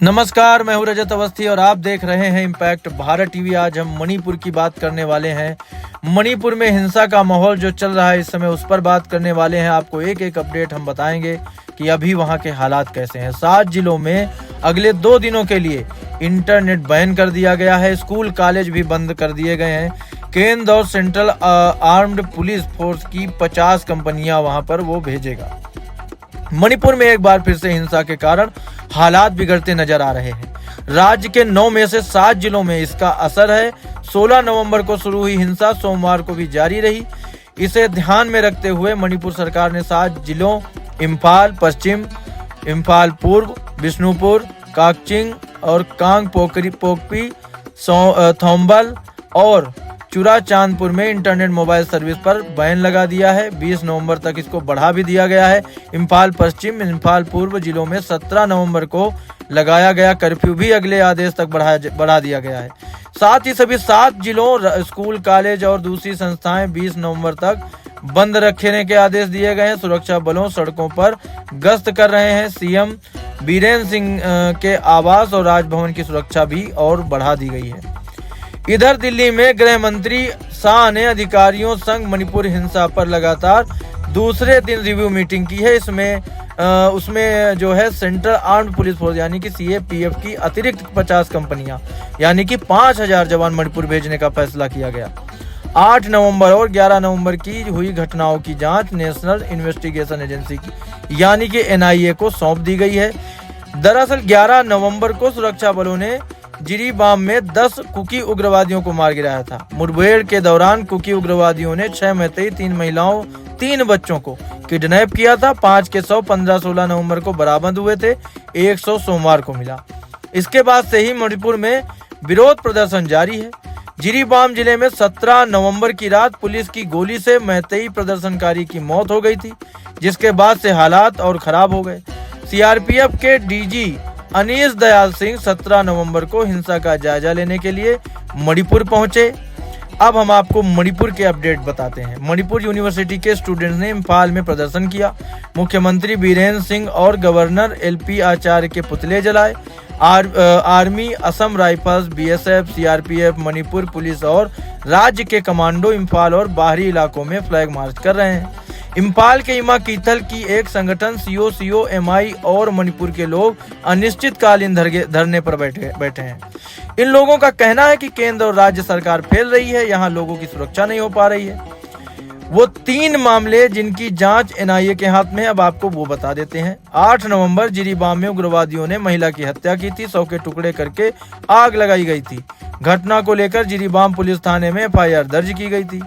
नमस्कार, मैं हूं रजत अवस्थी और आप देख रहे हैं इम्पैक्ट भारत टीवी। आज हम मणिपुर की बात करने वाले हैं। मणिपुर में हिंसा का माहौल जो चल रहा है इस समय, उस पर बात करने वाले हैं। आपको एक एक अपडेट हम बताएंगे कि अभी वहां के हालात कैसे हैं। 7 जिलों में अगले 2 दिनों के लिए इंटरनेट बैन कर दिया गया है। स्कूल कॉलेज भी बंद कर दिए गए हैं। केंद्र और सेंट्रल आर्म्ड पुलिस फोर्स की 50 कंपनियां वहां पर वो भेजेगा। मणिपुर में एक बार फिर से हिंसा के कारण हालात बिगड़ते नजर आ रहे हैं। राज्य के 9 में से 7 जिलों में इसका असर है। 16 नवंबर को शुरू हुई हिंसा सोमवार को भी जारी रही। इसे ध्यान में रखते हुए मणिपुर सरकार ने 7 जिलों इम्फाल पश्चिम, इम्फाल पूर्व, बिष्णुपुर, काकचिंग और कांग पोकपी, थोम्बल और चुराचांदपुर में इंटरनेट मोबाइल सर्विस पर बैन लगा दिया है। 20 नवंबर तक इसको बढ़ा भी दिया गया है। इम्फाल पश्चिम, इम्फाल पूर्व जिलों में 17 नवंबर को लगाया गया कर्फ्यू भी अगले आदेश तक बढ़ा दिया गया है। साथ ही सभी 7 जिलों स्कूल कॉलेज और दूसरी संस्थाएं 20 नवंबर तक बंद रखने के आदेश दिए गए हैं। सुरक्षा बलों सड़कों पर गश्त कर रहे हैं। सीएम बीरेन सिंह के आवास और राजभवन की सुरक्षा भी और बढ़ा दी गई है। इधर दिल्ली में गृह मंत्री शाह ने अधिकारियों संग मणिपुर हिंसा पर लगातार दूसरे दिन रिव्यू मीटिंग की है। उसमें जो है सेंट्रल आर्म्ड पुलिस फोर्स यानी कि सीएपीएफ की अतिरिक्त 50 कंपनियां यानी कि 5000 जवान मणिपुर भेजने का फैसला किया गया। 8 नवंबर और 11 नवंबर की हुई घटनाओं की जांच नेशनल इन्वेस्टिगेशन एजेंसी की यानी कि एनआईए को सौंप दी गई है। दरअसल 11 नवंबर को सुरक्षा बलों ने जिरीबाम में 10 कुकी उग्रवादियों को मार गिराया था। मुठभेड़ के दौरान कुकी उग्रवादियों ने 6 मई 3 महिलाओं 3 बच्चों को किडनैप किया था। 5 के 100 15-16 नवंबर को बरामद हुए थे। 100 सोमवार को मिला। इसके बाद से ही मणिपुर में विरोध प्रदर्शन जारी है। जिरीबाम जिले में 17 नवंबर की रात पुलिस की गोली से मैतेई प्रदर्शनकारी की मौत हो गई थी, जिसके बाद से हालात और खराब हो गए। सीआरपीएफ के डीजी अनीश दयाल सिंह 17 नवंबर को हिंसा का जायजा लेने के लिए मणिपुर पहुंचे। अब हम आपको मणिपुर के अपडेट बताते हैं। मणिपुर यूनिवर्सिटी के स्टूडेंट्स ने इम्फाल में प्रदर्शन किया। मुख्यमंत्री बीरेन सिंह और गवर्नर एलपी आचार्य के पुतले जलाए। Army, Assam rifles, BSF, CRPF, Manipur police और राज्य के कमांडो इम्फाल और बाहरी इलाकों में फ्लैग मार्च कर रहे हैं। इम्फाल के इमा कीथल की एक संगठन सीओएमआई और मणिपुर के लोग अनिश्चितकालीन धरने पर बैठे हैं। इन लोगों का कहना है कि केंद्र और राज्य सरकार फेल रही है, यहाँ लोगों की सुरक्षा नहीं हो पा रही है। वो 3 मामले जिनकी जांच एनआईए के हाथ में है, अब आपको वो बता देते हैं। 8 नवंबर जिरीबाम में उग्रवादियों ने महिला की हत्या की थी। 100 के टुकड़े करके आग लगाई गई थी। घटना को लेकर जिरीबाम पुलिस थाने में एफआईआर दर्ज की गई थी।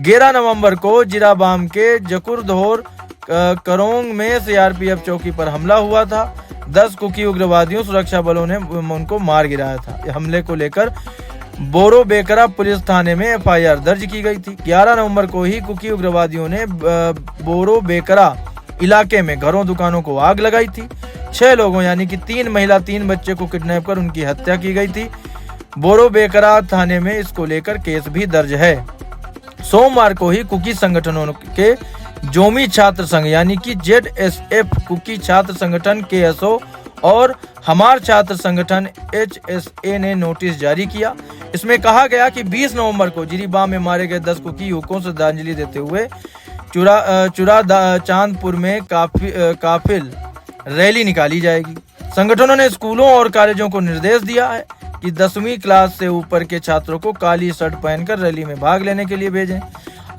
11 नवंबर को जिराबाम के जकुरधोर करोंग में सीआरपीएफ चौकी पर हमला हुआ था। 10 कुकी उग्रवादियों सुरक्षा बलों ने उनको मार गिराया था। हमले को लेकर बोरो-बेकरा पुलिस थाने में एफआईआर दर्ज की गई थी। 11 नवंबर को ही कुकी उग्रवादियों ने बोरो-बेकरा इलाके में घरों दुकानों को आग लगाई थी। 6 लोगों यानी कि 3 महिला 3 बच्चे को किडनैप कर उनकी हत्या की गई थी। बोरो-बेकरा थाने में इसको लेकर केस भी दर्ज है। सोमवार को ही कुकी संगठनों के जोमी छात्र संघ यानी कि जेडएसएफ, कुकी छात्र संगठन केएसओ और हमार छात्र संगठन एचएसए ने नोटिस जारी किया। इसमें कहा गया कि 20 नवंबर को जिरीबाम में मारे गए 10 कुकी युवकों से श्रद्धांजलि देते हुए चुराचांदपुर में काफिल रैली निकाली जाएगी। संगठनों ने स्कूलों और कॉलेजों को निर्देश दिया है कि 10वीं क्लास से ऊपर के छात्रों को काली शर्ट पहनकर रैली में भाग लेने के लिए भेजें।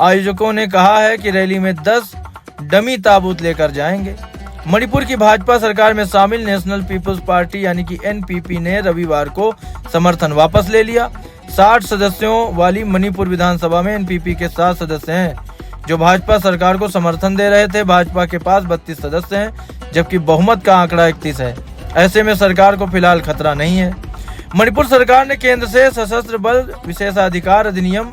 आयोजकों ने कहा है कि रैली में 10 डमी ताबूत लेकर जाएंगे। मणिपुर की भाजपा सरकार में शामिल नेशनल पीपल्स पार्टी यानी कि एनपीपी ने रविवार को समर्थन वापस ले लिया। 60 सदस्यों वाली मणिपुर विधानसभा में एनपीपी के 7 सदस्य हैं जो भाजपा सरकार को समर्थन दे रहे थे। भाजपा के पास 32 सदस्य हैं, जबकि बहुमत का आंकड़ा 31 है। ऐसे में सरकार को फिलहाल खतरा नहीं है। मणिपुर सरकार ने केंद्र से सशस्त्र बल विशेषाधिकार अधिनियम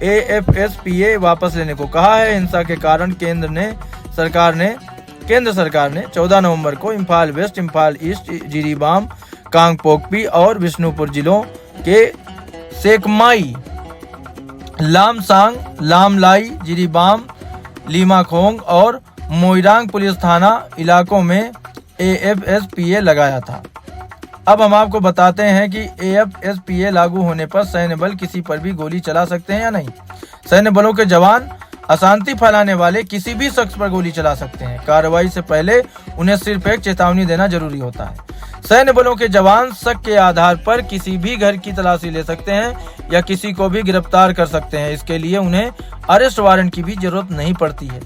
AFSPA वापस लेने को कहा है। हिंसा के कारण केंद्र सरकार ने 14 नवंबर को इम्फाल वेस्ट, इम्फाल ईस्ट, जिरीबाम, कांगपोकपी और बिष्णुपुर जिलों के सेकमाई, लामसांग, लामलाई, जिरीबाम, लीमाखोंग और मोइरांग पुलिस थाना इलाकों में AFSPA लगाया था। अब हम आपको बताते हैं कि AFSPA लागू होने पर सैन्य बल किसी पर भी गोली चला सकते हैं या नहीं। सैन्य बलों के जवान अशांति फैलाने वाले किसी भी शख्स पर गोली चला सकते हैं। कार्रवाई से पहले उन्हें सिर्फ एक चेतावनी देना जरूरी होता है। सैन्य बलों के जवान शक के आधार पर किसी भी घर की तलाशी ले सकते हैं या किसी को भी गिरफ्तार कर सकते हैं। इसके लिए उन्हें अरेस्ट वारंट की भी जरूरत नहीं पड़ती है।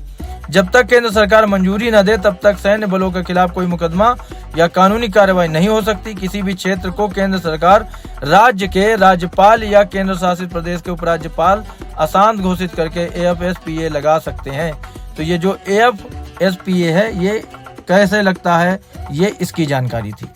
जब तक केंद्र सरकार मंजूरी न दे तब तक सैन्य बलों के खिलाफ कोई मुकदमा या कानूनी कार्रवाई नहीं हो सकती। किसी भी क्षेत्र को केंद्र सरकार राज्य के राज्यपाल या केंद्र शासित प्रदेश के उपराज्यपाल अशांत घोषित करके AFSPA लगा सकते हैं। तो ये जो AFSPA है ये कैसे लगता है, ये इसकी जानकारी थी।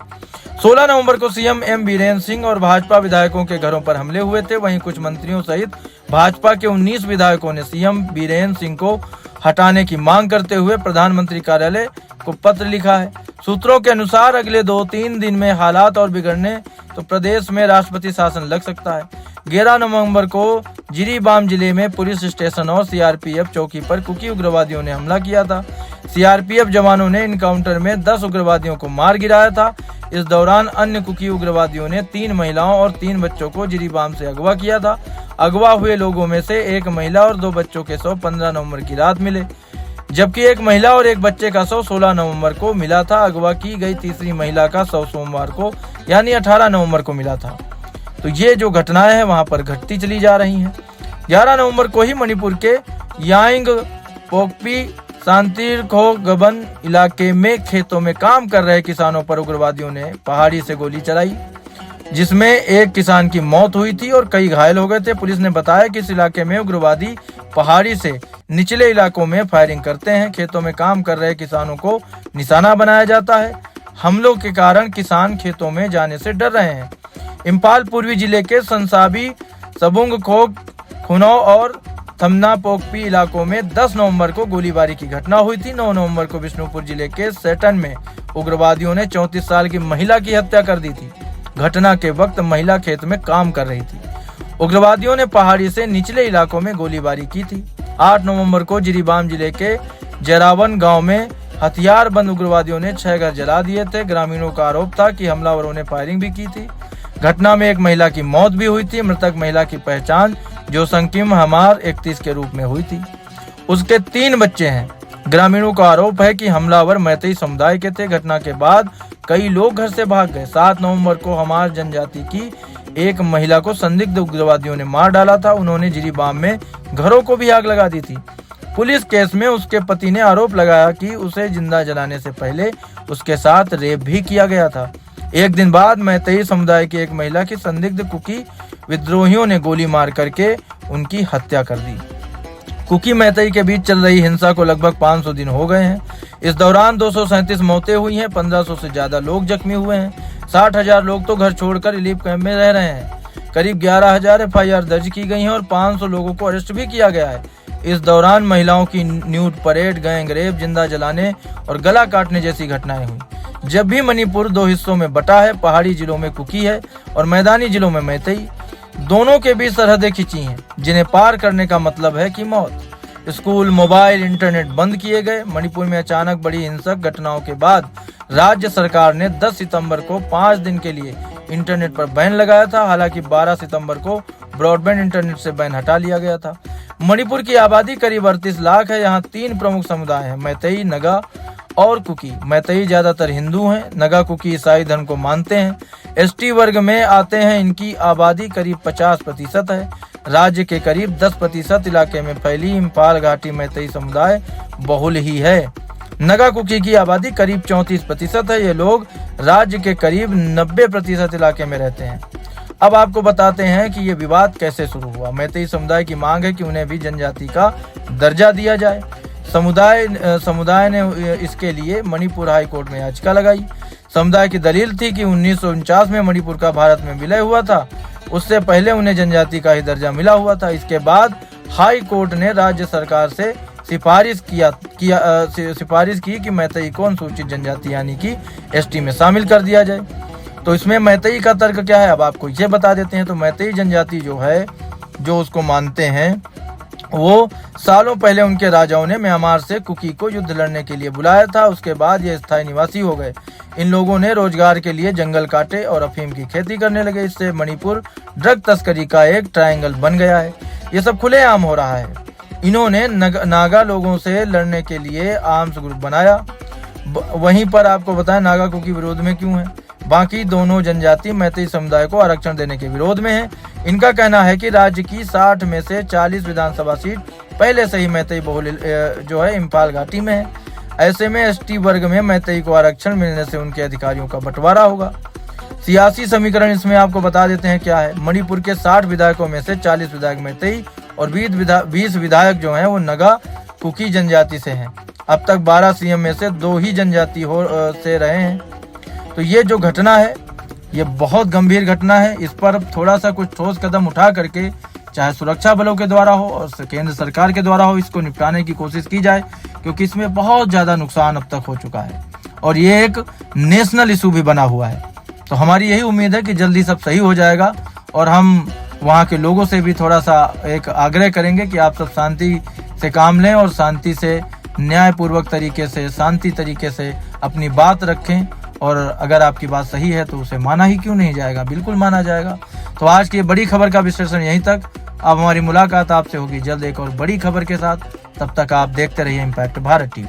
16 नवंबर को CM M बीरेन्द्र सिंह और भाजपा विधायकों के घरों पर हमले हुए थे। वहीं कुछ मंत्रियों सहित भाजपा के 19 विधायकों ने CM बीरेन्द्र सिंह को हटाने की मांग करते हुए प्रधानमंत्री कार्यालय को पत्र लिखा है। सूत्रों के अनुसार अगले 2-3 दिन में हालात और बिगड़ने तो प्रदेश में राष्ट्रपति शासन लग सकता है। 11 नवंबर को जिरीबाम जिले में पुलिस स्टेशन और CRPF चौकी पर कुकी उग्रवादियों ने हमला किया था। CRPF जवानों ने इनकाउंटर में 10 उग्रवादियों को मार गिराया था। इस दौरान अन्य कुकी उग्रवादियों ने 3 महिलाओं और 3 बच्चों को जिरीबाम से अगवा किया था। अगवा हुए लोगों में से एक महिला और 2 बच्चों के शव 15 नवंबर की रात मिले, जबकि एक महिला और एक बच्चे का शव 16 नवंबर को मिला था। अगवा की गई तीसरी महिला का शव सोमवार को यानी 18 नवंबर को मिला था। तो ये जो घटनाएं हैं वहां पर घटती चली जा रही हैं। 11 नवंबर को ही मणिपुर के यांग पोकपी शांतिरखोगबन इलाके में खेतों में काम कर रहे किसानों पर उग्रवादियों ने पहाड़ी से गोली चलाई, जिसमें एक किसान की मौत हुई थी और कई घायल हो गए थे। पुलिस ने बताया कि इस इलाके में उग्रवादी पहाड़ी से निचले इलाकों में फायरिंग करते हैं। खेतों में काम कर रहे किसानों को निशाना बनाया जाता है। हमलों के कारण किसान खेतों में जाने से डर रहे हैं। इम्फाल पूर्वी जिले के संसाबी, सबुंग खोक, खुनौ और थमना पोकपी इलाकों में 10 नवंबर को गोलीबारी की घटना हुई थी। 9 नवंबर को बिष्णुपुर जिले के सेटन में उग्रवादियों ने 34 साल की महिला की हत्या कर दी थी। घटना के वक्त महिला खेत में काम कर रही थी। उग्रवादियों ने पहाड़ी से निचले इलाकों में गोलीबारी की थी। 8 नवंबर को जिरीबाम जिले के जरावन गांव में हथियारबंद उग्रवादियों ने 6 घर जला दिए थे। ग्रामीणों का आरोप था कि हमलावरों ने फायरिंग भी की थी। घटना में एक महिला की मौत भी हुई थी। मृतक महिला की पहचान जोसंकिम हमार 31 के रूप में हुई थी। उसके 3 बच्चे हैं। ग्रामीणों का आरोप है कि हमलावर मैतेई समुदाय के थे। घटना के बाद कई लोग घर से भाग गए। 7 नवंबर को हमार जनजाति की एक महिला को संदिग्ध उग्रवादियों ने मार डाला था। उन्होंने जिरीबाम में घरों को भी आग लगा दी थी। पुलिस केस में उसके पति ने आरोप लगाया कि उसे जिंदा जलाने से पहले उसके साथ रेप भी किया गया था। एक दिन बाद मैतेई समुदाय की एक महिला की संदिग्ध कुकी विद्रोहियों ने गोली मार करके उनकी हत्या कर दी। कुकी मैतेई के बीच चल रही हिंसा को लगभग 500 दिन हो गए हैं। इस दौरान 237 मौतें हुई हैं। 1500 से ज्यादा लोग जख्मी हुए हैं। 60,000 लोग तो घर छोड़कर रिलीफ कैंप में रह रहे हैं। करीब 11,000 FIR दर्ज की गई हैं और 500 लोगों को अरेस्ट भी किया गया है। इस दौरान महिलाओं की न्यूड परेड, गैंग रेप, जिंदा जलाने और गला काटने जैसी घटनाएं हुई। जब भी मणिपुर 2 हिस्सों में बटा है, पहाड़ी जिलों में कुकी है और मैदानी जिलों में मैतेई। दोनों के बीच सरहदें खिंची हैं, जिन्हें पार करने का मतलब है कि मौत। स्कूल, मोबाइल, इंटरनेट बंद किए गए। मणिपुर में अचानक बड़ी हिंसक घटनाओं के बाद राज्य सरकार ने 10 सितंबर को 5 दिन के लिए इंटरनेट पर बैन लगाया था। हालांकि 12 सितंबर को ब्रॉडबैंड इंटरनेट से बैन हटा लिया गया था। मणिपुर की आबादी करीब 38 लाख है। यहाँ 3 प्रमुख समुदाय हैं, मैतेई, नगा और कुकी। मैतेई ज्यादातर हिंदू हैं। नगा कुकी ईसाई धर्म को मानते हैं। ST वर्ग में आते हैं। इनकी आबादी करीब 50% है। राज्य के करीब 10% इलाके में फैली इम्फाल घाटी मैतेई समुदाय बहुल ही है। नगा कुकी की आबादी करीब 34% है। ये लोग राज्य के करीब 90% इलाके में रहते हैं। अब आपको बताते हैं कि ये विवाद कैसे शुरू हुआ। मैतेई समुदाय की मांग है कि उन्हें भी जनजाति का दर्जा दिया जाए। समुदाय ने इसके लिए मणिपुर हाई कोर्ट में याचिका लगाई। समुदाय की दलील थी कि 1949 में मणिपुर का भारत में विलय हुआ था। उससे पहले उन्हें जनजाति का ही दर्जा मिला हुआ था। इसके बाद हाई कोर्ट ने राज्य सरकार से सिफारिश की कि मैतेई को अनुसूचित जनजाति यानी कि ST में शामिल कर दिया जाए। तो इसमें मैतेई का तर्क क्या है, अब आपको ये बता देते हैं। तो मैतेई जनजाति जो है, जो उसको मानते हैं, वो सालों पहले उनके राजाओं ने म्यांमार से कुकी को युद्ध लड़ने के लिए बुलाया था। उसके बाद ये स्थायी निवासी हो गए। इन लोगों ने रोजगार के लिए जंगल काटे और अफीम की खेती करने लगे। इससे मणिपुर ड्रग तस्करी का एक ट्रायंगल बन गया है। ये सब खुलेआम हो रहा है। इन्होंने नागा लोगों से लड़ने के लिए आर्म्स ग्रुप बनाया। वहीं पर आपको बताएं नागा कुकी विरोध में क्यों है। बाकी दोनों जनजाति मैतेई समुदाय को आरक्षण देने के विरोध में है। इनका कहना है कि राज्य की 60 में से 40 विधानसभा सीट पहले से ही मैतेई बहुल जो है इम्फाल घाटी में है। ऐसे में एसटी वर्ग में मैतेई को आरक्षण मिलने से उनके अधिकारियों का बंटवारा होगा। सियासी समीकरण इसमें आपको बता देते हैं क्या है। मणिपुर के 60 विधायकों में से 40 विधायक मैतेई और 20 विधायक जो हैं वो नगा कुकी जनजाति से हैं। अब तक 12 सीएम में से 2 ही जनजाति से रहे हैं। तो ये जो घटना है ये बहुत गंभीर घटना है। इस पर थोड़ा सा कुछ ठोस कदम उठा करके चाहे सुरक्षा बलों के द्वारा हो और केंद्र सरकार के द्वारा हो, इसको निपटाने की कोशिश की जाए, क्योंकि इसमें बहुत ज्यादा नुकसान अब तक हो चुका है और ये एक नेशनल इशू भी बना हुआ है। तो हमारी यही उम्मीद है कि जल्दी सब सही हो जाएगा और हम वहाँ के लोगों से भी थोड़ा सा एक आग्रह करेंगे कि आप सब शांति से काम लें और शांति से न्यायपूर्वक तरीके से शांति तरीके से अपनी बात रखें। और अगर आपकी बात सही है तो उसे माना ही क्यों नहीं जाएगा, बिल्कुल माना जाएगा। तो आज की बड़ी खबर का विश्लेषण यहीं तक। अब हमारी मुलाकात आपसे होगी जल्द एक और बड़ी खबर के साथ। तब तक आप देखते रहिए इम्पैक्ट भारत टीवी।